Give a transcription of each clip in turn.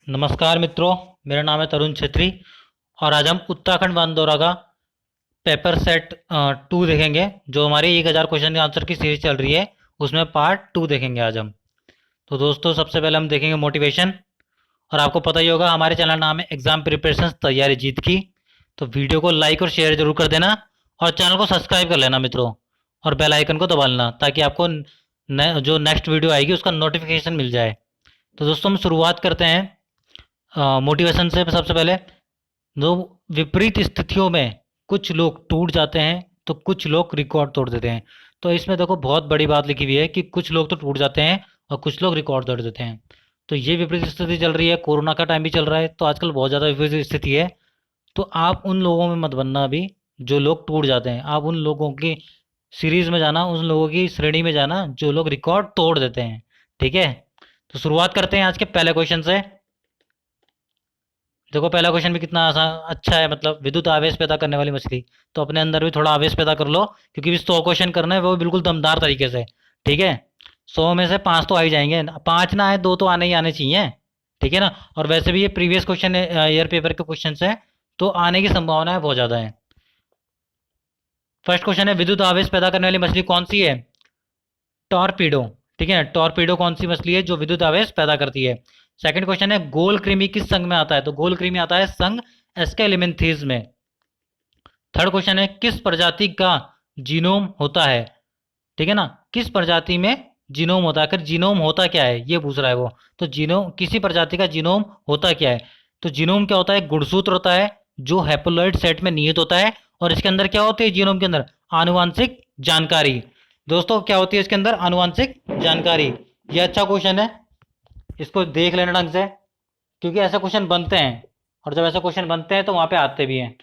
नमस्कार मित्रों, मेरा नाम है तरुण छेत्री और आज हम उत्तराखंड वन दौरा का पेपर सेट 2 देखेंगे। जो हमारी 1000 क्वेश्चन के आंसर की सीरीज चल रही है, उसमें पार्ट 2 देखेंगे आज हम। तो दोस्तों, सबसे पहले हम देखेंगे मोटिवेशन। और आपको पता ही होगा, हमारे चैनल नाम है एग्जाम प्रिपरेशन तैयारी जीत की। तो वीडियो को लाइक और शेयर जरूर कर देना और चैनल को सब्सक्राइब कर लेना मित्रों, और बेल आइकन को दबा लेना ताकि आपको जो नेक्स्ट वीडियो आएगी उसका नोटिफिकेशन मिल जाए। तो दोस्तों, हम शुरुआत करते हैं मोटिवेशन से। सबसे पहले, जो विपरीत स्थितियों में कुछ लोग टूट जाते हैं तो कुछ लोग रिकॉर्ड तोड़ देते हैं। तो इसमें देखो, बहुत बड़ी बात लिखी हुई है कि कुछ लोग तो टूट जाते हैं और कुछ लोग रिकॉर्ड तोड़ देते हैं। तो ये विपरीत स्थिति चल रही है, कोरोना का टाइम भी चल रहा है, तो आजकल बहुत ज़्यादा विपरीत स्थिति है। तो आप उन लोगों में मत बनना अभी जो लोग टूट जाते हैं। आप उन लोगों की सीरीज में जाना, उन लोगों की श्रेणी में जाना जो लोग रिकॉर्ड तोड़ देते हैं। ठीक है, तो शुरुआत करते हैं आज के पहले क्वेश्चन से। देखो, पहला क्वेश्चन भी कितना आसान अच्छा है, मतलब विद्युत आवेश पैदा करने वाली मछली। तो अपने अंदर भी थोड़ा आवेश पैदा कर लो, क्योंकि भी 100 क्वेश्चन करना है वो बिल्कुल दमदार तरीके से। ठीक है, 100 में से 5 तो आ ही जाएंगे, 5 ना आए 2 तो आने ही आने चाहिए। ठीक है ना। और वैसे भी ये प्रीवियस क्वेश्चन ईयर पेपर के क्वेश्चन है, तो आने की संभावना बहुत ज़्यादा है। फर्स्ट क्वेश्चन है, विद्युत आवेश पैदा करने वाली मछली कौन सी है? टॉर्पीडो। ठीक है, टॉर्पीडो कौन सी मछली है जो विद्युत आवेश पैदा करती है? सेकंड क्वेश्चन है, गोल कृमि किस संघ में आता है? तो गोल कृमि आता है संघ एस्केलिमिन्थीज में। थर्ड क्वेश्चन है, किस प्रजाति का जीनोम होता है? ठीक है ना, किस प्रजाति में जीनोम होता है? आखिर जीनोम होता क्या है, ये पूछ रहा है वो। तो जीनोम, किसी प्रजाति का जीनोम होता क्या है? तो जीनोम क्या होता है? गुणसूत्र होता है जो हैप्लॉइड सेट में निहित होता है। और इसके अंदर क्या होती है? जीनोम के अंदर आनुवांशिक जानकारी। दोस्तों, क्या होती है इसके अंदर? आनुवांशिक जानकारी। ये अच्छा क्वेश्चन है, इसको देख लेना ढंग से, क्योंकि ऐसे क्वेश्चन बनते हैं, और जब ऐसे क्वेश्चन बनते हैं तो वहां पे आते भी हैं।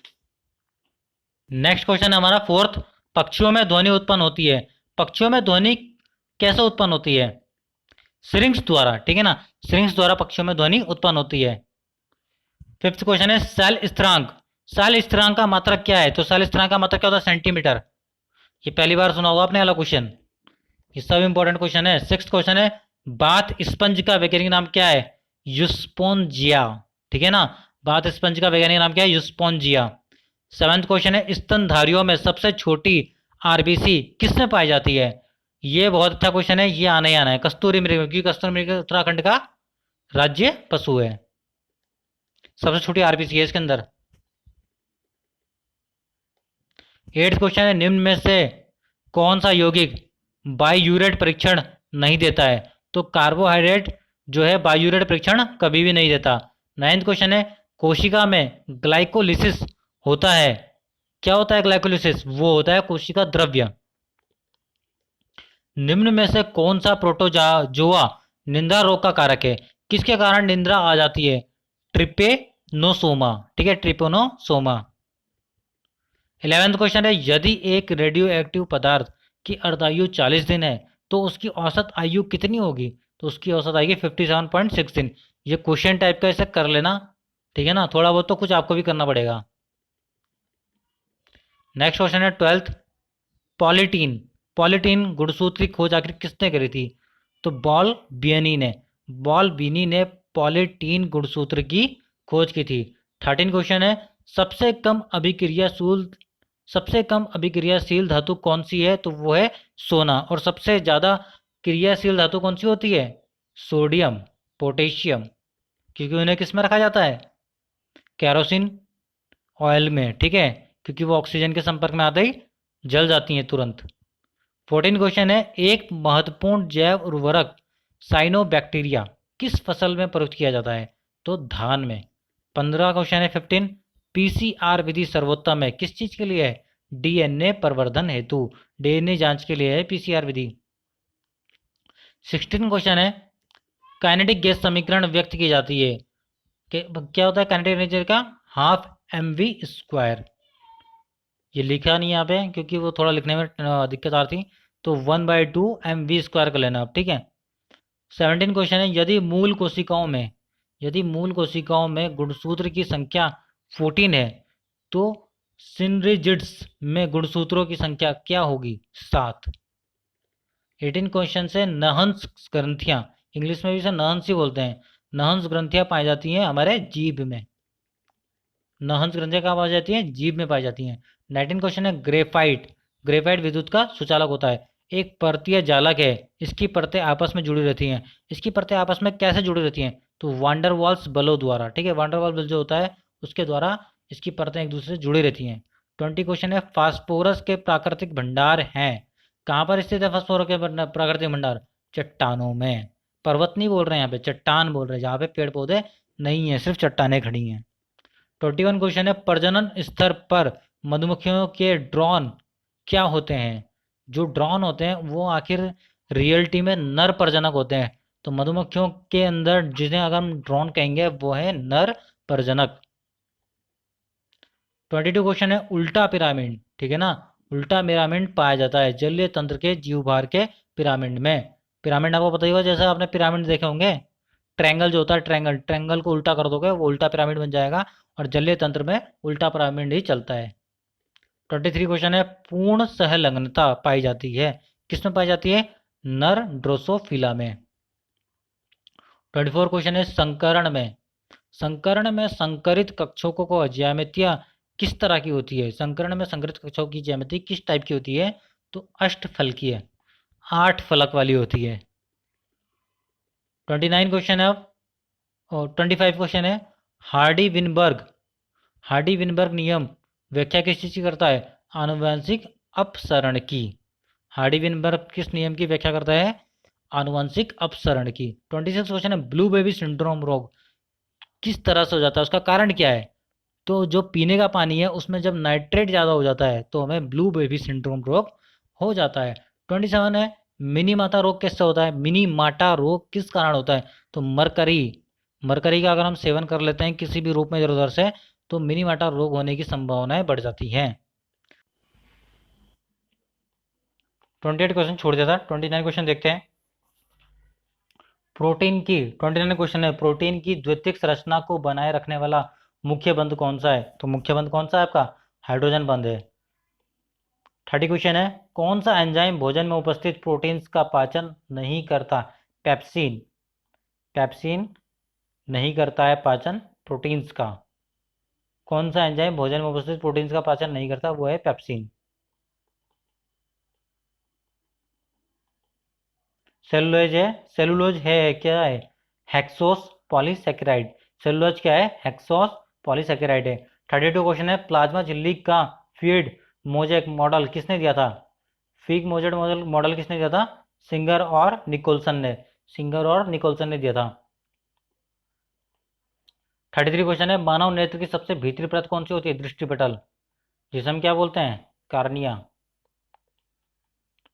नेक्स्ट क्वेश्चन है हमारा फोर्थ, पक्षियों में ध्वनि उत्पन्न होती है। पक्षियों में ध्वनि कैसे उत्पन्न होती है? सिरिंग्स द्वारा। ठीक है ना, सिरिंग्स द्वारा पक्षियों में ध्वनि उत्पन्न होती है। फिफ्थ क्वेश्चन है, सेल स्थिरांक। सेल स्थिरांक का मात्रक क्या है? तो सेल स्थिरांक का मात्रक क्या होता है? सेंटीमीटर। ये पहली बार सुना होगा आपने वाला क्वेश्चन, ये सब इंपॉर्टेंट क्वेश्चन है। सिक्स क्वेश्चन है, बाथ स्पंज का वैज्ञानिक नाम क्या है? यूस्पोन्जिया। ठीक है ना, बाथ स्पंज का वैज्ञानिक नाम क्या है? यूस्पोन्जिया। सेवंथ क्वेश्चन है, स्तनधारियों में सबसे छोटी आरबीसी किसमें पाई जाती है? ये बहुत अच्छा क्वेश्चन है, ये आना ही आना है, कस्तूरी मृग, क्योंकि कस्तूरी मृग उत्तराखंड का राज्य पशु है। सबसे छोटी आरबीसी है इसके अंदर। एट्थ क्वेश्चन है, निम्न में से कौन सा यौगिक बाईयूरेट परीक्षण नहीं देता है? तो कार्बोहाइड्रेट जो है बाईयूरेट परीक्षण कभी भी नहीं देता। नाइन्थ क्वेश्चन है, कोशिका में ग्लाइकोलिसिस होता है। क्या होता है ग्लाइकोलिसिस? वो होता है कोशिका द्रव्य। निम्न में से कौन सा प्रोटोजोआ निंद्रा रोग का कारक है? किसके कारण निंद्रा आ जाती है? ट्रिपेनोसोमा। ठीक है, ट्रिपेनोसोमा। 11वां क्वेश्चन है, यदि एक रेडियो एक्टिव पदार्थ की अर्धायु 40 दिन है तो उसकी औसत आयु कितनी होगी? तो उसकी औसत आएगी 57.6 दिन। ये क्वेश्चन टाइप का, इसे कर लेना। ठीक है ना, थोड़ा बहुत तो कुछ आपको भी करना पड़ेगा। नेक्स्ट क्वेश्चन है, 12th, पॉलीटीन। पॉलीटीन गुणसूत्र की खोज आखिर किसने करी थी? तो बॉल बियनी ने। बॉल बियनी ने पॉलीटीन गुणसूत्र की खोज की थी। 13 क्वेश्चन है, सबसे कम अभिक्रियाशील धातु कौन सी है? तो वो है सोना। और सबसे ज़्यादा क्रियाशील धातु कौन सी होती है? सोडियम, पोटेशियम, क्योंकि उन्हें किस में रखा जाता है? कैरोसिन ऑयल में। ठीक है, क्योंकि वो ऑक्सीजन के संपर्क में आते ही जल जाती हैं तुरंत। 14 क्वेश्चन है, एक महत्वपूर्ण जैव उर्वरक साइनोबैक्टीरिया किस फसल में प्रयुक्त किया जाता है? तो धान में। 15 क्वेश्चन है, 15, पीसीआर विधि सर्वोत्तम है किस चीज के लिए है? डीएनए प्रवर्धन हेतु, डीएनए जांच के लिए है पीसीआर विधि। 16 क्वेश्चन है, काइनेटिक गैस समीकरण व्यक्त की जाती है क्या होता है काइनेटिक एनर्जी का? Half M V square. ये लिखा नहीं यहाँ पे क्योंकि वो थोड़ा लिखने में दिक्कत आ रही थी, तो 1/2 mv² कर लेना आप। ठीक है। 17 क्वेश्चन है, यदि मूल कोशिकाओं में गुणसूत्र की संख्या 14 है तो सिनरिजिड्स में गुणसूत्रों की संख्या क्या होगी? 7। 18 क्वेश्चन से, नहंस ग्रंथियां, इंग्लिश में भी इसे नहंस ही बोलते हैं, नहंस ग्रंथियां पाई जाती हैं हमारे जीभ में। नहंस ग्रंथियां कहाँ पाई जाती हैं? जीभ में पाई जाती हैं। 19 क्वेश्चन है ग्रेफाइट। ग्रेफाइट विद्युत का सुचालक होता है। एक परतीय जालक है, इसकी परतें आपस में जुड़ी रहती हैं। इसकी परतें आपस में कैसे जुड़ी रहती हैं? तो वांडरवाल्स बलों द्वारा। ठीक है, वांडरवाल बल जो होता है उसके द्वारा इसकी परतें एक दूसरे से जुड़ी रहती हैं। 20 क्वेश्चन है फास्फोरस के प्राकृतिक भंडार हैं। कहाँ पर स्थित है फास्फोरस के प्राकृतिक भंडार? चट्टानों में। पर्वत नहीं बोल रहे हैं यहाँ पे, चट्टान बोल रहे हैं, जहाँ पे पेड़ पौधे नहीं है, सिर्फ चट्टाने खड़ी हैं। 21 क्वेश्चन है प्रजनन स्तर पर मधुमक्खियों के ड्रोन क्या होते हैं? जो ड्रोन होते हैं वो आखिर रियलिटी में नर प्रजनक होते हैं। तो मधुमक्खियों के अंदर जिन्हें अगर हम ड्रोन कहेंगे वो है नर प्रजनक। 22 क्वेश्चन है उल्टा पिरामिड। ठीक है ना, उल्टा पिरामिड पाया जाता है जलीय तंत्र के जीवभार के पिरामिड में। पिरामिड आपको पता ही होगा, जैसे आपने पिरामिड देखे होंगे, ट्रायंगल जो होता है, ट्रायंगल ट्रायंगल को उल्टा कर दोगे वो उल्टा पिरामिड बन जाएगा, और जलीय तंत्र में उल्टा पिरामिड ही चलता है। 23 क्वेश्चन है पूर्ण सहलग्नता पाई जाती है किसमें पाई जाती है? नर ड्रोसोफिला में। 24 क्वेश्चन है संकरण में। संकरण में संकरित कक्षों को ज्यामितियां किस तरह की होती है? संकरण में संकरित कक्षों की ज्यामिति किस टाइप की होती है? तो अष्टफलकीय, 8 फलक वाली होती है। 29 क्वेश्चन है और 25 क्वेश्चन है हार्डी विनबर्ग। हार्डी विनबर्ग नियम व्याख्या किस चीज की करता है? आनुवंशिक अपसरण की। हार्डी विनबर्ग किस नियम की व्याख्या करता है? आनुवंशिक अपसरण की। 26 क्वेश्चन है ब्लू बेबी सिंड्रोम रोग किस तरह से हो जाता है, उसका कारण क्या है? तो जो पीने का पानी है उसमें जब नाइट्रेट ज़्यादा हो जाता है तो हमें ब्लू बेबी सिंड्रोम रोग हो जाता है। 27 है मिनी माता रोग किससे होता है? मिनी माटा रोग किस कारण होता है? तो मरकरी, मरकरी का अगर हम सेवन कर लेते हैं किसी भी रूप में इधर उधर से तो मिनी माटा रोग होने की संभावनाएं बढ़ जाती हैं। 28 क्वेश्चन छोड़ दिया था, 29 क्वेश्चन देखते हैं। प्रोटीन की 29 क्वेश्चन है प्रोटीन की द्वितीयक संरचना को बनाए रखने वाला मुख्य बंध कौन सा है? तो मुख्य बंध कौन सा है आपका? हाइड्रोजन बंध है। 30 क्वेश्चन है कौन सा एंजाइम भोजन में उपस्थित प्रोटीन्स का पाचन नहीं करता? पेप्सिन। पेप्सिन नहीं करता है पाचन प्रोटीन्स का। कौन सा एंजाइम भोजन में उपस्थित प्रोटीन्स का पाचन नहीं करता? वो है पेप्सिन। सेलुलोज है, सेलुलोज है क्या है? Hexose polysaccharide. सेलुलोज क्या है? हेक्सोस पॉलीसेकेराइड है। 32 क्वेश्चन है प्लाज्मा झिल्ली का फीड मोजेक मॉडल किसने दिया था? फीड मोजेक मॉडल किसने दिया था? सिंगर और निकोलसन ने। सिंगर और निकोलसन ने दिया था। 33 क्वेश्चन है मानव नेत्र की सबसे भीतरी परत कौन सी होती है? दृष्टिपटल, जिसे हम क्या बोलते हैं? कार्निया।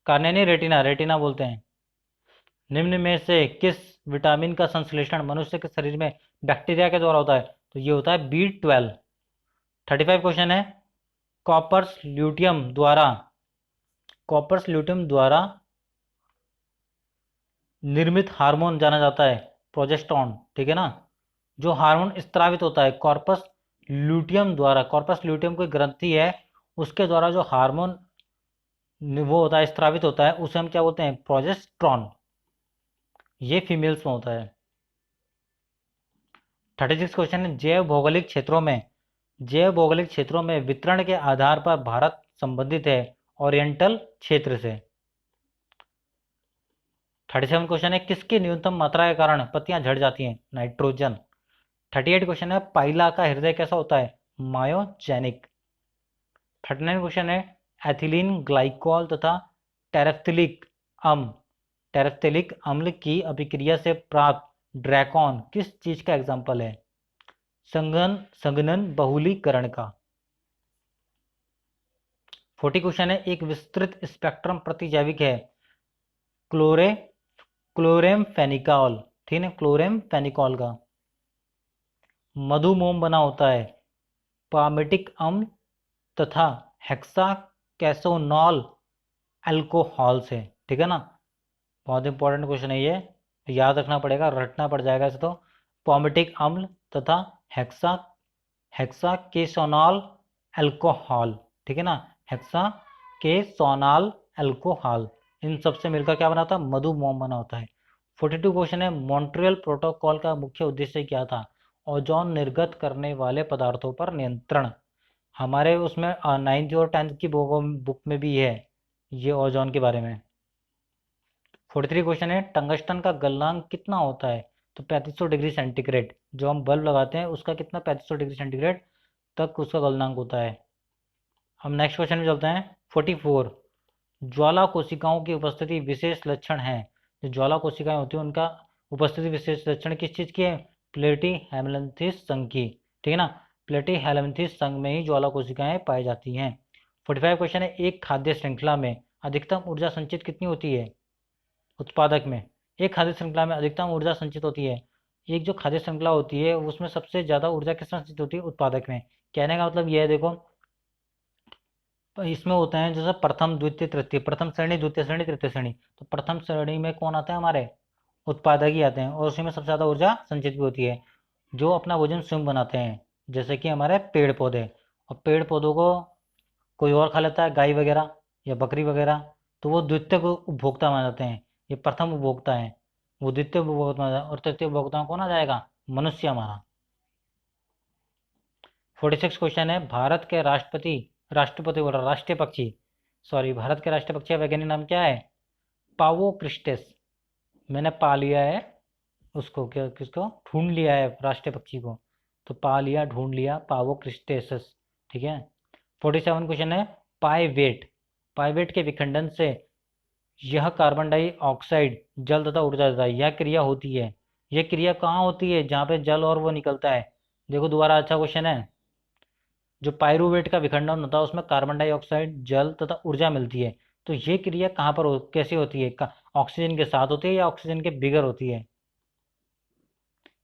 कार्निया नहीं, रेटिना, रेटिना बोलते हैं। निम्न में से किस विटामिन का संश्लेषण मनुष्य के शरीर में बैक्टीरिया के द्वारा होता है? तो ये होता है B12। 35 क्वेश्चन है कॉपर्स ल्यूटियम द्वारा, कॉपर्स ल्यूटियम द्वारा निर्मित हार्मोन जाना जाता है प्रोजेस्टेरॉन। ठीक है ना, जो हार्मोन स्त्रावित होता है कॉर्पस ल्यूटियम द्वारा, कॉर्पस ल्यूटियम कोई ग्रंथि है उसके द्वारा जो हार्मोन वो होता है स्त्रावित होता है उसे हम क्या बोलते हैं? प्रोजेस्टेरॉन। ये फीमेल्स में होता है। 36 क्वेश्चन है जैव भौगोलिक क्षेत्रों में, जैव भौगोलिक क्षेत्रों में वितरण के आधार पर भारत संबंधित है ओरिएंटल क्षेत्र से। 37 क्वेश्चन है किसकी न्यूनतम मात्रा के कारण पत्तियां झड़ जाती हैं? नाइट्रोजन। 38 क्वेश्चन है पाइला का हृदय कैसा होता है? मायोजेनिक। 39 क्वेश्चन है एथिलीन ग्लाइकॉल तथा टेरेफ्थिलिक अम्ल, टेरेफ्थिलिक अम्ल की अभिक्रिया से प्राप्त ड्रैकॉन किस चीज का एग्जाम्पल है? संघनन बहुलीकरण का। 40 क्वेश्चन है एक विस्तृत स्पेक्ट्रम प्रतिजैविक है क्लोरे क्लोरेमफेनिकॉल। ठीक है, क्लोरेमफेनिकॉल का मधुमोम बना होता है पामेटिक अम्ल तथा हेक्साकेसोनॉल अल्कोहल से। ठीक है ना, बहुत इंपॉर्टेंट क्वेश्चन है ये, याद रखना पड़ेगा, रटना पड़ जाएगा इसे तो। पामेटिक अम्ल तथा हेक्साकेसोनॉल अल्कोहल। ठीक है ना, हेक्साकेसोनॉल अल्कोहल, इन सब से मिलकर क्या बनाता है? मधुमोम बना होता है। 42 क्वेश्चन है, मॉन्ट्रियल प्रोटोकॉल का मुख्य उद्देश्य क्या था? ओजोन निर्गत करने वाले पदार्थों पर नियंत्रण। हमारे उसमें 9th और 10th की बुक में भी है ये ओजोन के बारे में। 43 क्वेश्चन है, टंगस्टन का गलनांक कितना होता है? तो 3500 डिग्री सेंटीग्रेड। जो हम बल्ब लगाते हैं उसका कितना 3500 डिग्री सेंटीग्रेड तक उसका गलनांक होता है। हम नेक्स्ट क्वेश्चन में चलते हैं। 44, ज्वाला कोशिकाओं की उपस्थिति विशेष लक्षण है। जो ज्वाला कोशिकाएं होती हैं उनका उपस्थिति विशेष लक्षण किस चीज़ की है? प्लेटी हेमलैंथस संघ की, ठीक है ना। प्लेटी हेमलैंथस संघ में ही ज्वाला कोशिकाएं पाई जाती हैं। 45 क्वेश्चन है, एक खाद्य श्रृंखला में अधिकतम ऊर्जा संचित कितनी होती है? उत्पादक में एक खाद्य श्रृंखला में अधिकतम ऊर्जा संचित होती है। एक जो खाद्य श्रृंखला होती है उसमें सबसे ज़्यादा ऊर्जा किस में संचित होती है? उत्पादक में। कहने का मतलब यह है, देखो इसमें होते हैं जैसे प्रथम द्वितीय तृतीय, प्रथम श्रेणी द्वितीय श्रेणी तृतीय श्रेणी। तो प्रथम श्रेणी में कौन आता है? हमारे उत्पादक ही आते हैं, और उसी में सबसे ज़्यादा ऊर्जा संचित भी होती है। जो अपना भोजन स्वयं बनाते हैं, जैसे कि हमारे पेड़ पौधे, और पेड़ पौधों को कोई और खा लेता है, गाय वगैरह या बकरी वगैरह, तो वो द्वितीय उपभोक्ता माने जाते हैं। ये प्रथम उपभोक्ता है, वो द्वितीय उपभोक्ता माना, और तृतीय उपभोक्ता कौन आ जाएगा? मनुष्य हमारा। 46 क्वेश्चन है, भारत के राष्ट्रपति बोल रहा, राष्ट्रीय पक्षी, सॉरी, भारत के राष्ट्रीय पक्षी का वैज्ञानिक नाम क्या है? पावो क्रिस्टेस। मैंने पा लिया है उसको, क्या किसको ढूंढ लिया है राष्ट्रीय पक्षी को, तो पा लिया ढूंढ लिया, पावो क्रिस्टेसस, ठीक है। 47 क्वेश्चन है, पाइवेट के विखंडन से यह कार्बन डाइऑक्साइड जल तथा ऊर्जा देता है। यह क्रिया होती है, यह क्रिया कहाँ होती है? जहाँ पे जल और वो निकलता है। देखो दोबारा अच्छा क्वेश्चन है। जो पायरुवेट का विखंडन होता है उसमें कार्बन डाइऑक्साइड जल तथा ऊर्जा मिलती है। तो ये क्रिया कहाँ पर कैसे होती है? ऑक्सीजन के साथ होती है या ऑक्सीजन के बिगर होती है?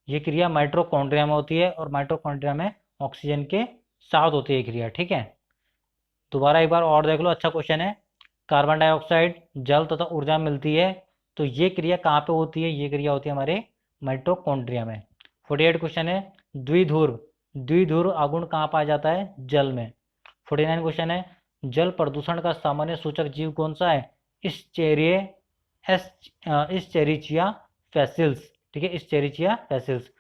ये क्रिया माइटोकॉन्ड्रिया में होती है, और माइटोकॉन्ड्रिया में ऑक्सीजन के साथ होती है क्रिया, ठीक है। दोबारा एक बार और देख लो, अच्छा क्वेश्चन है। कार्बन डाइऑक्साइड जल तथा ऊर्जा मिलती है, तो ये क्रिया कहाँ पे होती है? ये क्रिया होती है हमारे माइटोकॉन्ड्रिया में। 48 क्वेश्चन है, द्विध्रुव द्विध्रुव आगुन कहाँ पाया जाता है? जल में। 49 क्वेश्चन है, जल प्रदूषण का सामान्य सूचक जीव कौन सा है? इस्चेरिचिया फैसिल्स, ठीक है, इस्चेरिचिया फैसिल्स।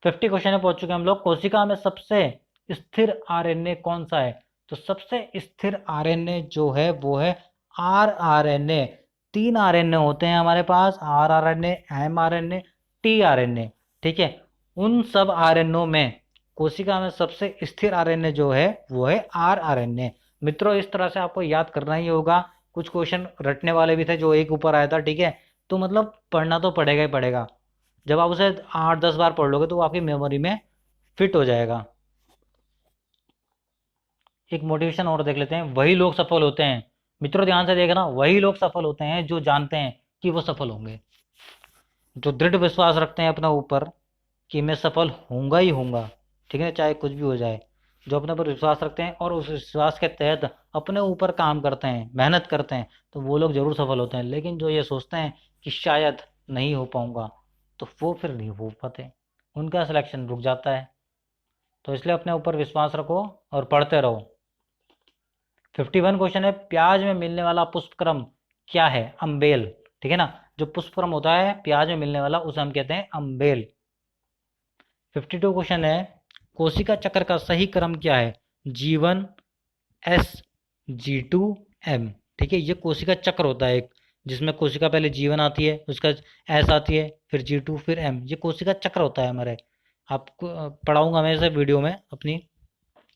50 क्वेश्चन में पहुंच चुके हम लोग। कोशिका में सबसे स्थिर आरएनए कौन सा है? तो सबसे स्थिर आरएनए जो है वो है आरआरएनए। 3 आरएनए होते हैं हमारे पास, आरआरएनए, एमआरएनए, टीआरएनए, ठीक है। उन सब आरएनओ में कोशिका में सबसे स्थिर आरएनए जो है वो है आरआरएनए। मित्रों इस तरह से आपको याद करना ही होगा। कुछ क्वेश्चन रटने वाले भी थे जो एक ऊपर आया था, ठीक है। तो मतलब पढ़ना तो पड़ेगा ही पड़ेगा। जब आप उसे 8-10 बार पढ़ लोगे तो वो आपकी मेमोरी में फिट हो जाएगा। एक मोटिवेशन और देख लेते हैं, वही लोग सफल होते हैं। मित्रों ध्यान से देखना, वही लोग सफल होते हैं जो जानते हैं कि वो सफल होंगे, जो दृढ़ विश्वास रखते हैं अपने ऊपर कि मैं सफल होऊंगा ही होऊंगा, ठीक है, चाहे कुछ भी हो जाए। जो अपने ऊपर विश्वास रखते हैं और उस विश्वास के तहत अपने ऊपर काम करते हैं, मेहनत करते हैं, तो वो लोग जरूर सफल होते हैं। लेकिन जो ये सोचते हैं कि शायद नहीं हो पाऊंगा, तो वो फिर नहीं हो पाते, उनका सिलेक्शन रुक जाता है। तो इसलिए अपने ऊपर विश्वास रखो और पढ़ते रहो। 51 क्वेश्चन है, प्याज में मिलने वाला पुष्पक्रम क्या है? अम्बेल, ठीक है ना। जो पुष्पक्रम होता है प्याज में मिलने वाला उसे हम कहते हैं अम्बेल। 52 क्वेश्चन है, कोशिका चक्र का सही क्रम क्या है? G1 S G2 M, ठीक है। ये कोशिका चक्र होता है एक, जिसमें कोशिका पहले G1 आती है, उसका S आती है, फिर G2, फिर M। ये कोशिका चक्र होता है हमारे। आपको पढ़ाऊंगा मैं इसे वीडियो में अपनी,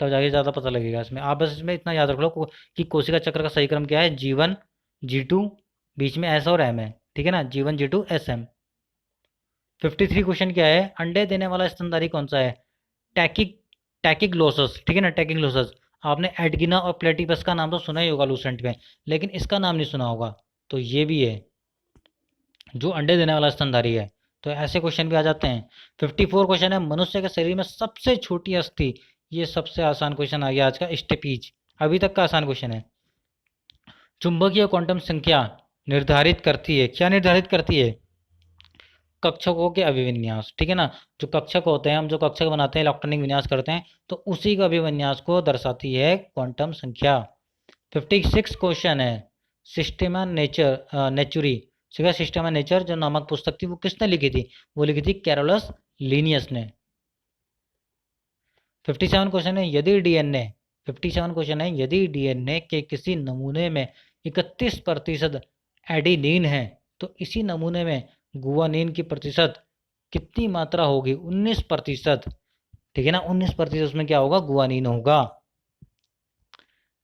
तब जाके ज़्यादा पता लगेगा इसमें। आप बस इसमें इतना याद रख लो कि कोशिका चक्र का सही क्रम क्या है? G1 G2, बीच में S और M है, ठीक है ना। G1 G2 SM। 53 क्वेश्चन क्या है, अंडे देने वाला स्तनधारी कौन सा है? टैकिग्लोसस, ठीक है ना, टैकिग्लोसस। आपने एडगिना और प्लेटिपस का नाम तो सुना ही होगा लूसेंट में, लेकिन इसका नाम नहीं सुना होगा। तो ये भी है जो अंडे देने वाला स्तनधारी है। तो ऐसे क्वेश्चन भी आ जाते हैं। 54 क्वेश्चन है, मनुष्य के शरीर में सबसे छोटी अस्थि। ये सबसे आसान क्वेश्चन आ गया आज का, स्टेपीज, अभी तक का आसान क्वेश्चन है। चुंबकीय क्वांटम संख्या निर्धारित करती है, क्या निर्धारित करती है? कक्षकों के अभिविन्यास, ठीक है ना। जो कक्षक होते हैं, हम जो कक्षक बनाते हैं, इलेक्ट्रॉनिक विन्यास करते हैं, तो उसी का अभिविन्यास को दर्शाती है क्वांटम संख्या। 56 क्वेश्चन है, सिस्टेमा नेचुरी ठीक है। सिस्टम ऑफ नेचर जो नामक पुस्तक थी वो किसने लिखी थी? वो लिखी थी कैरोलस लीनियस ने। 57 क्वेश्चन है, यदि डीएनए 57 क्वेश्चन है, यदि डीएनए के किसी नमूने में 31% एडिनिन है तो इसी नमूने में गुआनिन की प्रतिशत कितनी मात्रा होगी? 19%। ठीक है ना, 19% उसमें क्या होगा? गुआनिन होगा।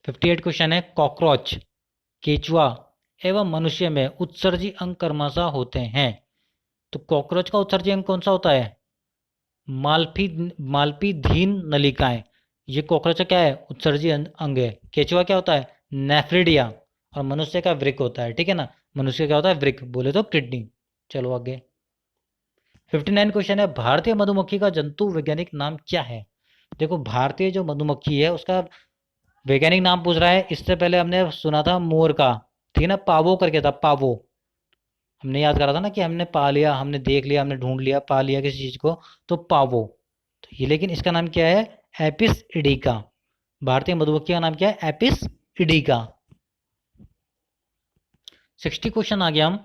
58 क्वेश्चन है, कॉकरोच, केचुआ एवं मनुष्य में उत्सर्जी अंग क्रमशः होते हैं। तो कॉकरोच का उत्सर्जी अंग कौन सा होता है? माल्पीधीन नलिकाएं। ये कॉकरोच का क्या है? उत्सर्जी अंग है। केचुआ क्या होता है? नेफ्रिडिया। और मनुष्य का वृक्क होता है। ठीक है ना, मनुष्य का क्या होता है? वृक्क, बोले तो किडनी। चलो आगे। 59 क्वेश्चन है, भारतीय मधुमक्खी का जंतु वैज्ञानिक नाम क्या है? देखो, भारतीय जो मधुमक्खी है उसका वैज्ञानिक नाम पूछ रहा है। इससे पहले हमने सुना था मोर का, ठीक है ना, पावो करके था, पावो। हमने याद करा था ना कि हमने पा लिया, हमने देख लिया, हमने ढूंढ लिया, पा लिया किसी चीज को, तो पावो। तो ये, लेकिन इसका नाम क्या है? एपिस इडिका। भारतीय मधुमक्खी का नाम क्या है? एपिस इडिका। 60 क्वेश्चन आ गया हम।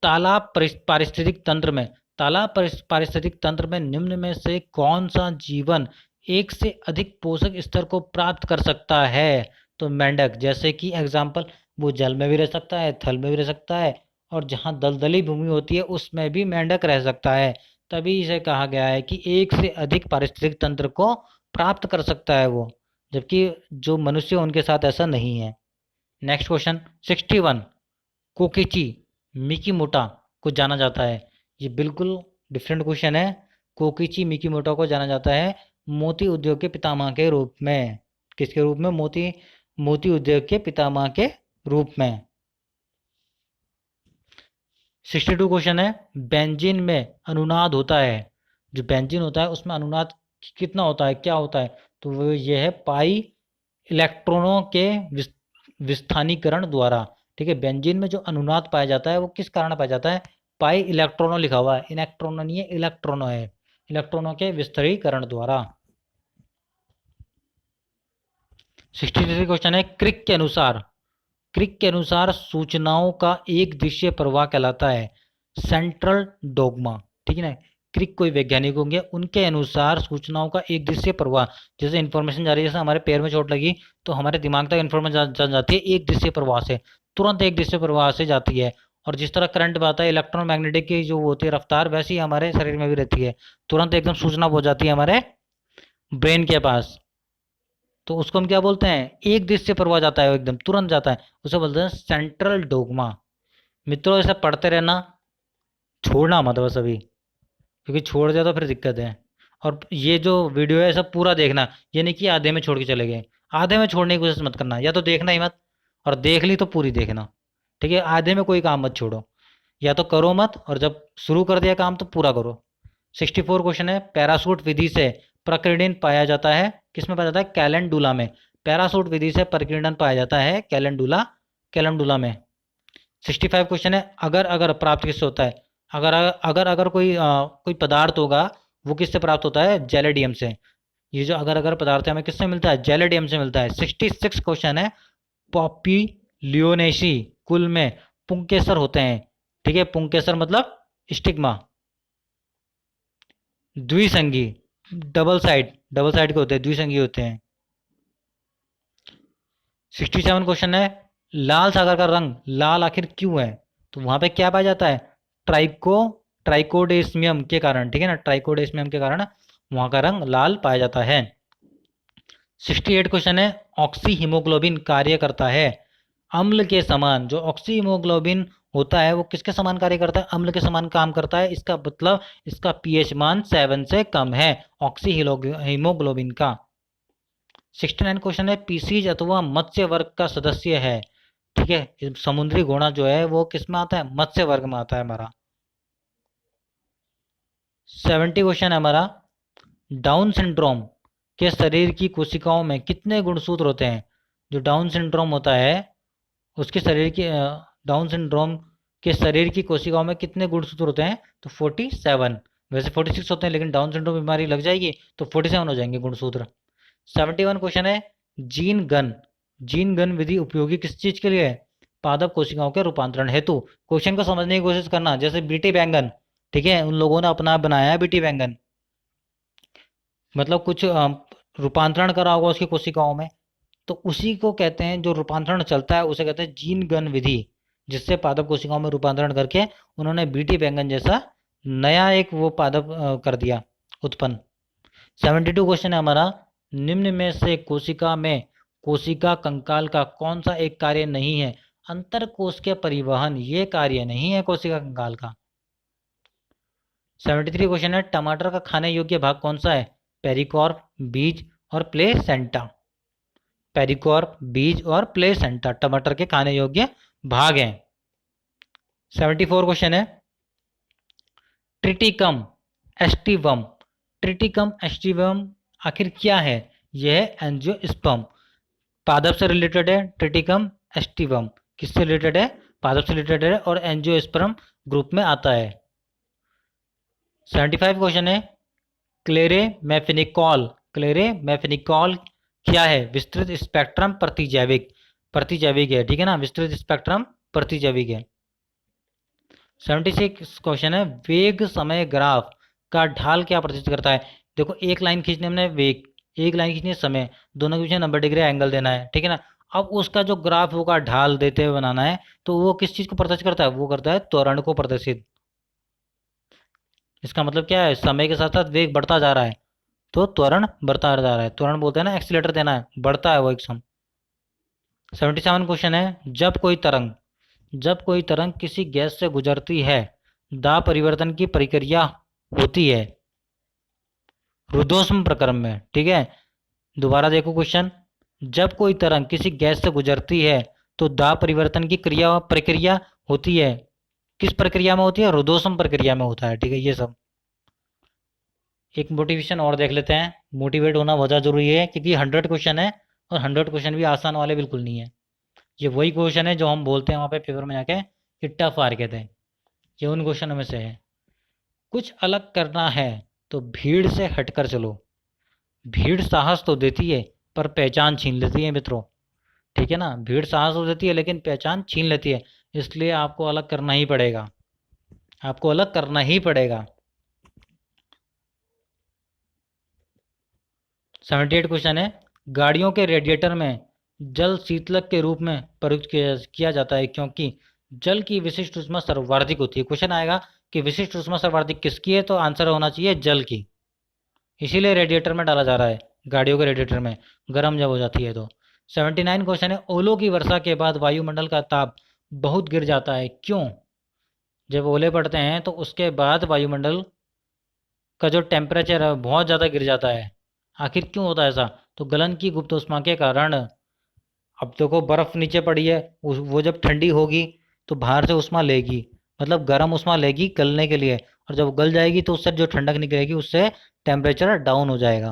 तालाब पारिस्थितिक तंत्र में, पारिस्थितिक तंत्र में निम्न में से कौन सा जीवन एक से अधिक पोषक स्तर को प्राप्त कर सकता है? तो मेंढक। जैसे कि एग्जाम्पल, वो जल में भी रह सकता है, थल में भी रह सकता है, और जहाँ दलदली भूमि होती है उसमें भी मेंढक रह सकता है। तभी इसे कहा गया है कि एक से अधिक पारिस्थितिक तंत्र को प्राप्त कर सकता है वो, जबकि जो मनुष्य उनके साथ ऐसा नहीं है। नेक्स्ट क्वेश्चन 61, कोकिची मिकीमोटा को जाना जाता है। ये बिल्कुल डिफरेंट क्वेश्चन है। कोकिची मिकीमोटा को जाना जाता है मोती उद्योग के पितामह के रूप में। किसके रूप में? मोती उद्योग के पितामह के रूप में। 62 क्वेश्चन है, बेंजीन में अनुनाद होता है। जो बेंजीन होता है उसमें अनुनाद कितना होता है, क्या होता है? तो वो ये है पाई इलेक्ट्रॉनों के विस्थानीकरण द्वारा। ठीक है, बेंजीन में जो अनुनाद पाया जाता है वो किस कारण पाया जाता है? पाई इलेक्ट्रॉनों लिखा हुआ है, इलेक्ट्रॉनों नहीं है, इलेक्ट्रॉनों है, इलेक्ट्रॉनों के विस्तारीकरण द्वारा। 63 क्वेश्चन है, क्रिक के अनुसार सूचनाओं का एक दिशीय प्रवाह कहलाता है सेंट्रल डोगमा। ठीक है ना, क्रिक कोई वैज्ञानिक होंगे, उनके अनुसार सूचनाओं का एक दिशीय प्रवाह, जैसे इन्फॉर्मेशन जा रही है, जैसे हमारे पैर में चोट लगी तो हमारे दिमाग तक इन्फॉर्मेशन जाती है एक दिशीय प्रवाह से, तुरंत एक दिशीय प्रवाह से जाती है। और जिस तरह करंट बहता है, इलेक्ट्रोमैग्नेटिक की जो होती है रफ्तार, वैसी हमारे शरीर में भी रहती है, तुरंत एकदम सूचना पहुंच जाती है हमारे ब्रेन के पास। तो उसको हम क्या बोलते हैं? एक दिश से प्रवाह जाता है, एकदम तुरंत जाता है, उसे बोलते हैं सेंट्रल डोगमा। मित्रों, ऐसा पढ़ते रहना, छोड़ना मत बस अभी, क्योंकि छोड़ दिया तो फिर दिक्कत है। और ये जो वीडियो है सब पूरा देखना, ये नहीं कि आधे में छोड़ के चले गए। आधे में छोड़ने की कोशिश मत करना, या तो देखना ही मत, और देख ली तो पूरी देखना। ठीक है, आधे में कोई काम मत छोड़ो, या तो करो मत, और जब शुरू कर दिया काम तो पूरा करो। 64 क्वेश्चन है, पैराशूट विधि से प्रकीर्णन पाया जाता है, किसमें पाया जाता है? कैलेंडुला में। पैराशूट विधि से प्रकीर्णन पाया जाता है कैलेंडुला में। 65 क्वेश्चन है, अगर अगर प्राप्त किससे होता है? अगर अगर अगर कोई पदार्थ होगा, वो किससे प्राप्त होता है? जेलेडियम से। ये जो अगर अगर पदार्थ है हमें किससे मिलता है? जेलेडियम से मिलता है। 66 क्वेश्चन है, पॉपी लियोनेसी कुल में पुंकेसर होते हैं। ठीक है, पुंकेसर मतलब स्टिग्मा, द्विसंगी, डबल साइड के होते हैं, द्विसंगी होते हैं। 67 क्वेश्चन है, लाल सागर का रंग लाल आखिर क्यों है? तो वहां पे क्या पाया जाता है? ट्राइकोडेस्मियम के कारण। ठीक है ना, ट्राइकोडेस्मियम के कारण वहां का रंग लाल पाया जाता है। 68 क्वेश्चन है, ऑक्सी हीमोग्लोबिन कार्य करता है अम्ल के समान। जो ऑक्सी हीमोग्लोबिन होता है वो किसके समान कार्य करता है? अम्ल के समान काम करता है। इसका मतलब इसका पीएच मान 7 से कम है ऑक्सी हीमोग्लोबिन का। 69 क्वेश्चन है, पीसीज अथवा मत्स्य वर्ग का सदस्य है। ठीक है, समुद्री घोड़ा जो है वो किस में आता है? मत्स्य वर्ग में आता है हमारा। 70 क्वेश्चन है हमारा, डाउन सिंड्रोम के शरीर की कोशिकाओं में कितने गुणसूत्र होते हैं? जो डाउन सिंड्रोम होता है उसके शरीर की डाउन सिंड्रोम के शरीर की कोशिकाओं में कितने गुणसूत्र होते हैं? तो 47। वैसे 46 होते हैं, लेकिन डाउन सिंड्रोम बीमारी लग जाएगी तो 47 हो जाएंगे गुणसूत्र। 71 क्वेश्चन है, जीन गन विधि उपयोगी किस चीज के लिए है? पादप कोशिकाओं के रूपांतरण हेतु। क्वेश्चन को समझने की कोशिश करना। जैसे बीटी बैंगन, ठीक है, उन लोगों ने अपना बनाया है बीटी बैंगन, मतलब कुछ रूपांतरण करा होगा उसकी कोशिकाओं में, तो उसी को कहते हैं, जो रूपांतरण चलता है उसे कहते हैं जीन गन विधि, जिससे पादप कोशिकाओं में रूपांतरण करके उन्होंने बीटी बैंगन जैसा नया एक वो पादप कर दिया, उत्पन्न। 72 क्वेश्चन है हमारा। निम्न में से कोशिका में कोशिका कंकाल का कौन सा एक कार्य नहीं है? अंतर कोश के परिवहन, ये कार्य नहीं है कोशिका कंकाल का। 73 क्वेश्चन है। टमाटर का खाने योग्य भाग कौन सा है? पेरिकॉर्प, बीज और प्लेसेंटा। पेरिकॉर्प, बीज और प्लेसेंटा टमाटर के खाने योग्य भाग हैं। 74 क्वेश्चन है। ट्रिटिकम एस्टिवम, ट्रिटिकम एस्टिवम आखिर क्या है? यह एंजियोस्पर्म, पादप से रिलेटेड है। ट्रिटिकम एस्टिवम किससे रिलेटेड है? पादप से रिलेटेड है और एंजियोस्पर्म ग्रुप में आता है। 75 क्वेश्चन है। क्लेरेमेफेनिकॉल, क्लेरेमेफेनिकॉल क्या है? विस्तृत स्पेक्ट्रम प्रतिजैविक, प्रतिजैविक है, ठीक है ना, विस्तृत स्पेक्ट्रम प्रतिजैविक है। 76 क्वेश्चन है। वेग समय ग्राफ का ढाल क्या प्रदर्शित करता है? देखो, एक लाइन खींचने हमने वेग, एक लाइन खींचनी है समय, दोनों के पीछे 90 डिग्री एंगल देना है, ठीक है ना। अब उसका जो ग्राफ होगा ढाल देते हुए बनाना है, तो वो किस चीज़ को प्रदर्शित करता है? वो करता है त्वरण को प्रदर्शित। इसका मतलब क्या है? समय के साथ साथ वेग बढ़ता जा रहा है तो त्वरण बढ़ता जा रहा है, त्वरण बोलते हैं ना, एक्सीलेटर देना है, बढ़ता है वो एक सम। 77 क्वेश्चन है। जब कोई तरंग किसी गैस से गुजरती है, दाब परिवर्तन की प्रक्रिया होती है रुद्धोष्म प्रक्रम में, ठीक है। दोबारा देखो क्वेश्चन। जब कोई तरंग किसी गैस से गुजरती है तो दाब परिवर्तन की प्रक्रिया होती है, किस प्रक्रिया में होती है? रुद्धोष्म प्रक्रिया में होता है, ठीक है। ये सब एक मोटिवेशन और देख लेते हैं। मोटिवेट होना बहुत ज़्यादा जरूरी है, क्योंकि 100 क्वेश्चन है और 100 क्वेश्चन भी आसान वाले बिल्कुल नहीं है। ये वही क्वेश्चन है जो हम बोलते हैं वहाँ पे पेपर में जाके कि टफ आर कहते हैं, ये उन क्वेश्चनों में से है। कुछ अलग करना है तो भीड़ से हटकर चलो। भीड़ साहस तो देती है पर पहचान छीन लेती है मित्रों, ठीक है ना। भीड़ साहस तो देती है लेकिन पहचान छीन लेती है, इसलिए आपको अलग करना ही पड़ेगा, आपको अलग करना ही पड़ेगा। 78 क्वेश्चन है। गाड़ियों के रेडिएटर में जल शीतलक के रूप में प्रयुक्त किया जाता है क्योंकि जल की विशिष्ट ऊष्मा सर्वाधिक होती है। क्वेश्चन आएगा कि विशिष्ट ऊष्मा सर्वाधिक किसकी है, तो आंसर होना चाहिए जल की, इसीलिए रेडिएटर में डाला जा रहा है, गाड़ियों के रेडिएटर में, गर्म जब हो जाती है तो। 79 क्वेश्चन है। ओलों की वर्षा के बाद वायुमंडल का ताप बहुत गिर जाता है, क्यों? जब ओले पड़ते हैं तो उसके बाद वायुमंडल का जो टेम्परेचर है बहुत ज़्यादा गिर जाता है। आखिर क्यों होता है ऐसा? तो गलन की गुप्त ऊष्मा के कारण। अब देखो, बर्फ़ नीचे पड़ी है, वो जब ठंडी होगी तो बाहर से ऊष्मा लेगी, मतलब गर्म ऊष्मा लेगी गलने के लिए, और जब गल जाएगी तो उससे जो ठंडक निकलेगी उससे टेम्परेचर डाउन हो जाएगा।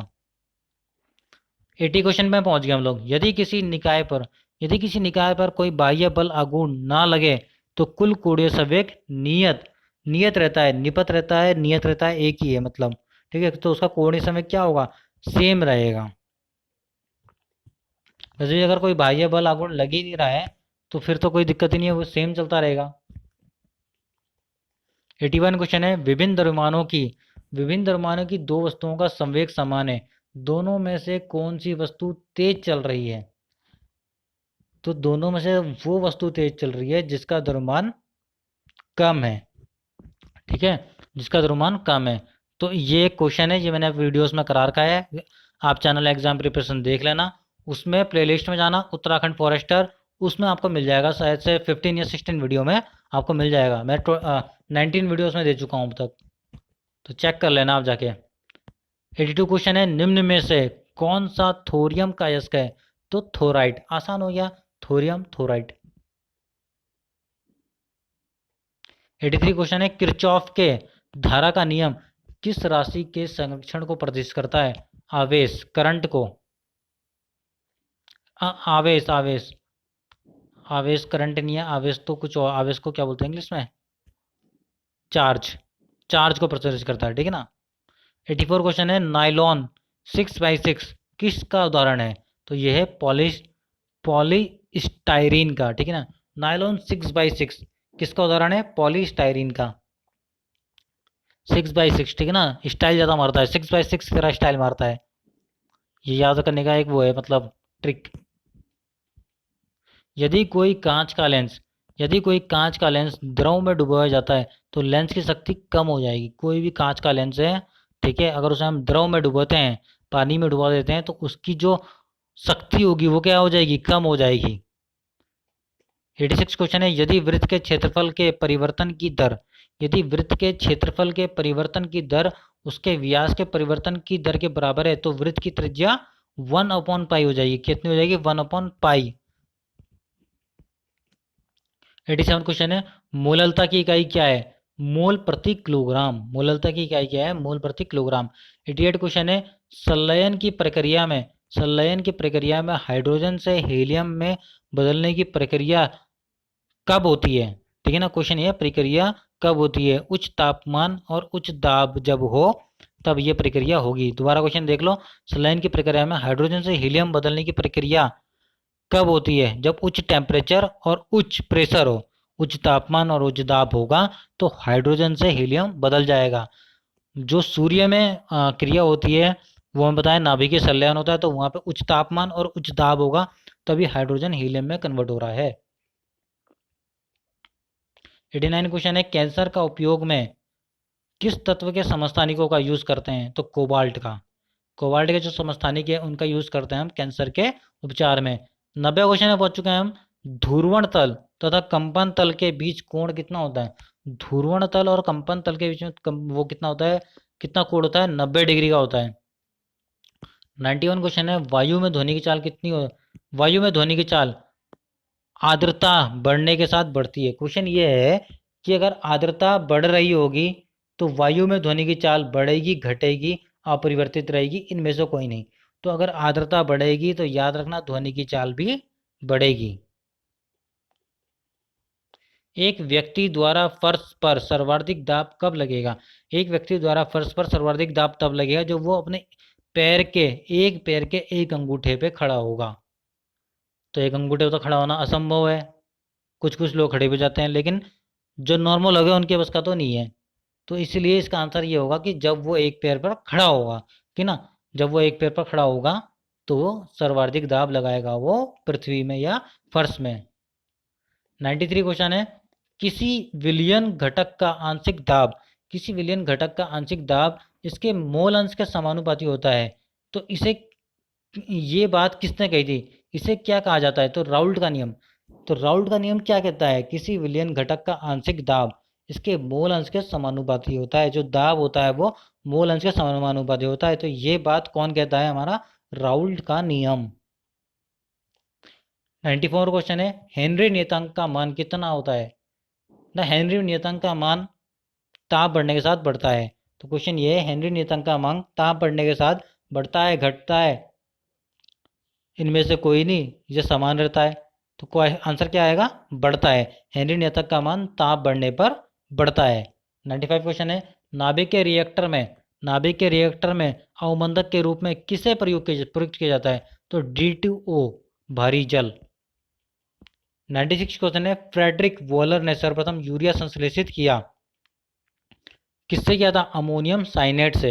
80 क्वेश्चन में पहुंच गए हम लोग। यदि किसी निकाय पर कोई बाह्य बल आघूर्ण ना लगे तो कुल कोणीय संवेग नियत रहता है, निपत रहता है, नियत रहता है, एक ही है मतलब, ठीक है। तो उसका कोणीय संवेग क्या होगा? सेम रहेगा। वैसे अगर कोई बाह्य बल आघूर्ण लग ही नहीं रहा है तो फिर तो कोई दिक्कत ही नहीं है, वो सेम चलता रहेगा। 81 क्वेश्चन है। विभिन्न द्रव्यमानों की दो वस्तुओं का संवेग समान है, दोनों में से कौन सी वस्तु तेज चल रही है? तो दोनों में से वो वस्तु तेज चल रही है जिसका द्रव्यमान कम है, ठीक है, जिसका द्रव्यमान कम है। तो ये एक क्वेश्चन है, ये मैंने वीडियोस में करा रखा है, आप चैनल एग्जाम प्रिपरेशन देख लेना, उसमें प्लेलिस्ट में जाना उत्तराखंड फॉरेस्टर, उसमें आपको मिल जाएगा, शायद से 15 या 16 वीडियो में आपको मिल जाएगा। मैं 19 वीडियोस में दे चुका हूँ अब तक, तो चेक कर लेना आप जाके। 82 क्वेश्चन है। निम्न में से कौन सा थोरियम का अयस्क है? तो थोराइड, आसान हो गया, थोरियम थोराइड। 83 क्वेश्चन है। किरचॉफ के धारा का नियम किस राशि के संरक्षण को प्रदर्शित करता है? आवेश, करंट को, आवेश आवेश आवेश, करंट नहीं है, आवेश तो कुछ और, आवेश को क्या बोलते हैं इंग्लिश में? चार्ज को प्रदर्शित करता है, ठीक है ना। 84 क्वेश्चन है। नायलॉन 6x6 किसका उदाहरण है? तो यह है पॉलीस्टायरीन का, ठीक है ना। नायलॉन 6x6 किसका उदाहरण है? पॉलीस्टायरीन का। 6x6 ठीक है ना, स्टाइल ज़्यादा मारता है, 6x6 तेरा स्टाइल मारता है। ये याद करने का एक वो है, मतलब ट्रिक। यदि कोई कांच का लेंस यदि कोई कांच का लेंस द्रव में डुबोया जाता है तो लेंस की शक्ति कम हो जाएगी। कोई भी कांच का लेंस है, ठीक है, अगर उसे हम द्रव में डुबोते हैं, पानी में डुबा देते हैं, तो उसकी जो शक्ति होगी वो क्या हो जाएगी? कम हो जाएगी। 86 क्वेश्चन है, यदि वृत्त के क्षेत्रफल के परिवर्तन की दर उसके व्यास के परिवर्तन की दर के बराबर है तो वृत्त की त्रिज्या 1/पाई हो जाएगी। कितनी हो जाएगी? 1/पाई। 87 क्वेश्चन है, मोललता की इकाई क्या है? मोल प्रति किलोग्राम। मोललता की इकाई क्या है? मोल प्रति किलोग्राम। 88 क्वेश्चन है, संलयन की प्रक्रिया में हाइड्रोजन से हीलियम में बदलने की प्रक्रिया कब होती है? ठीक है ना, क्वेश्चन ये प्रक्रिया कब होती है? उच्च तापमान और उच्च दाब जब हो तब ये प्रक्रिया होगी। दोबारा क्वेश्चन देख लो, संलयन की प्रक्रिया में हाइड्रोजन से हीलियम बदलने की प्रक्रिया कब होती है? जब उच्च टेम्परेचर और उच्च प्रेशर हो, उच्च तापमान और उच्च दाब होगा तो हाइड्रोजन से हीलियम बदल जाएगा। जो सूर्य में क्रिया होती है वो हम बताएं नाभिकीय संलयन होता है, तो वहाँ पे उच्च तापमान और उच्च दाब होगा, तभी हाइड्रोजन हीलियम में कन्वर्ट हो रहा है। 89 क्वेश्चन है, कैंसर का उपयोग में किस तत्व के समस्थानिकों का यूज करते हैं? तो कोबाल्ट का। कोबाल्ट के जो समस्थानिक है उनका यूज करते हैं हम कैंसर के उपचार में। 90 क्वेश्चन में पहुंच चुके हैं हम, ध्रुवण तल तथा कंपन तल के बीच कोण कितना होता है? ध्रुवण तल और कंपन तल के बीच में वो कितना होता है, कितना कोण होता है? 90 डिग्री का होता है। 91 क्वेश्चन है, वायु में ध्वनि की चाल कितनी हो वायु में ध्वनि की चाल आर्द्रता बढ़ने के साथ बढ़ती है। क्वेश्चन ये है कि अगर आर्द्रता बढ़ रही होगी तो वायु में ध्वनि की चाल बढ़ेगी, घटेगी, अपरिवर्तित रहेगी, इनमें से कोई नहीं। तो अगर आर्द्रता बढ़ेगी तो याद रखना ध्वनि की चाल भी बढ़ेगी। एक व्यक्ति द्वारा फर्श पर सर्वाधिक दाब कब लगेगा? एक व्यक्ति द्वारा फर्श पर सर्वाधिक दाब तब लगेगा जब वो अपने पैर के एक अंगूठे पे खड़ा होगा। तो एक अंगूठे पे तो खड़ा होना असंभव है, कुछ कुछ लोग खड़े भी जाते हैं, लेकिन जो नॉर्मल हो गए उनके बस का तो नहीं है। तो इसलिए इसका आंसर ये होगा कि जब वो एक पैर पर खड़ा होगा, कि ना, जब वो एक पैर पर खड़ा होगा तो वो सर्वाधिक दाब लगाएगा, वो पृथ्वी में या फर्श में। 93 क्वेश्चन है, किसी विलयन घटक का आंशिक दाब इसके मोल अंश के समानुपाती होता है। तो इसे ये बात किसने कही थी? इसे क्या कहा जाता है? तो राउल्ट का नियम। तो राउल्ट का नियम क्या कहता है? किसी विलयन घटक का आंशिक दाब इसके मोल अंश के समानुपाती होता है। जो दाब होता है वो मोल अंश के समानुपाती होता है। तो ये बात कौन कहता है? हमारा राउल्ट का नियम। 94 क्वेश्चन है, हेनरी नियतांक का मान कितना होता है? द हेनरी नियतांक का मान ताप बढ़ने के साथ बढ़ता है। तो क्वेश्चन ये है, हेनरी नियतांक का मान ताप बढ़ने के साथ बढ़ता है, घटता है? इनमें से कोई नहीं, ये समान रहता है। तो कोई आंसर क्या आएगा? बढ़ता है। हेनरी नियतांक का मान ताप बढ़ने पर बढ़ता है। 95 क्वेश्चन है, नाभिक के रिएक्टर में अवमंदक के रूप में किसे प्रयुक्त किया जाता है? तो D2O, भारी जल। 96 क्वेश्चन है, फ्रेडरिक वॉलर ने सर्वप्रथम यूरिया संश्लेषित किया, किससे किया था? अमोनियम साइनेट से।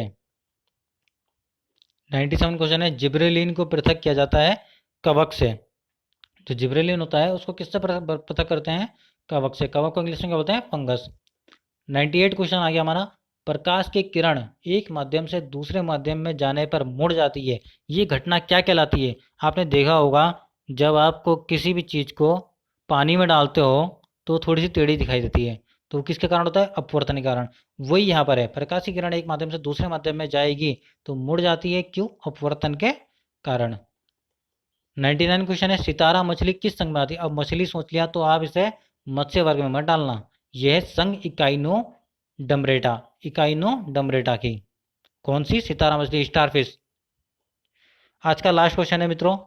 97 क्वेश्चन है, जिब्रेलिन को पृथक किया जाता है कवक से। जो जिब्रेलिन होता है उसको किससे पृथक करते हैं? कवक से। कवक को इंग्लिश में क्या बोलते हैं? फंगस। 98 क्वेश्चन आ गया हमारा, प्रकाश की किरण एक माध्यम से दूसरे माध्यम में जाने पर मुड़ जाती है, ये घटना क्या कहलाती है? आपने देखा होगा जब आपको किसी भी चीज़ को पानी में डालते हो तो थोड़ी सी टेढ़ी दिखाई देती है, तो किसके कारण होता है? अपवर्तन के कारण। वही यहाँ पर है, प्रकाश की किरण एक माध्यम से दूसरे माध्यम में जाएगी तो मुड़ जाती है, क्यों? अपवर्तन के कारण। 99 क्वेश्चन है, सितारा मछली किस संघ में आती है? अब मछली सोच लिया तो आप इसे मत्स्य वर्ग में मत डालना, यह है संघ इकाइनो डमरेटा की। कौन सी? सितारा मछली, स्टारफिश। आज का लास्ट क्वेश्चन है मित्रों,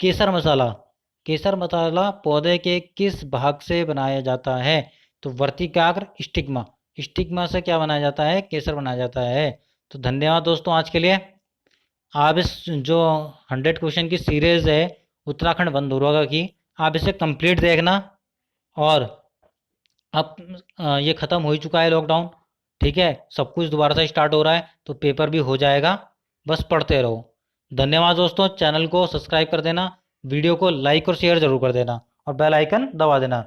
केसर मसाला पौधे के किस भाग से बनाया जाता है? तो वर्तिकाग्र, स्टिग्मा से क्या बनाया जाता है? केसर बनाया जाता है। तो धन्यवाद दोस्तों आज के लिए। आप इस जो 100 क्वेश्चन की सीरीज है उत्तराखंड वन धुरवा की, आप इसे कंप्लीट देखना, और अब ये ख़त्म हो ही चुका है लॉकडाउन, ठीक है, सब कुछ दोबारा से स्टार्ट हो रहा है, तो पेपर भी हो जाएगा, बस पढ़ते रहो। धन्यवाद दोस्तों, चैनल को सब्सक्राइब कर देना, वीडियो को लाइक और शेयर ज़रूर कर देना और बेल आइकन दबा देना।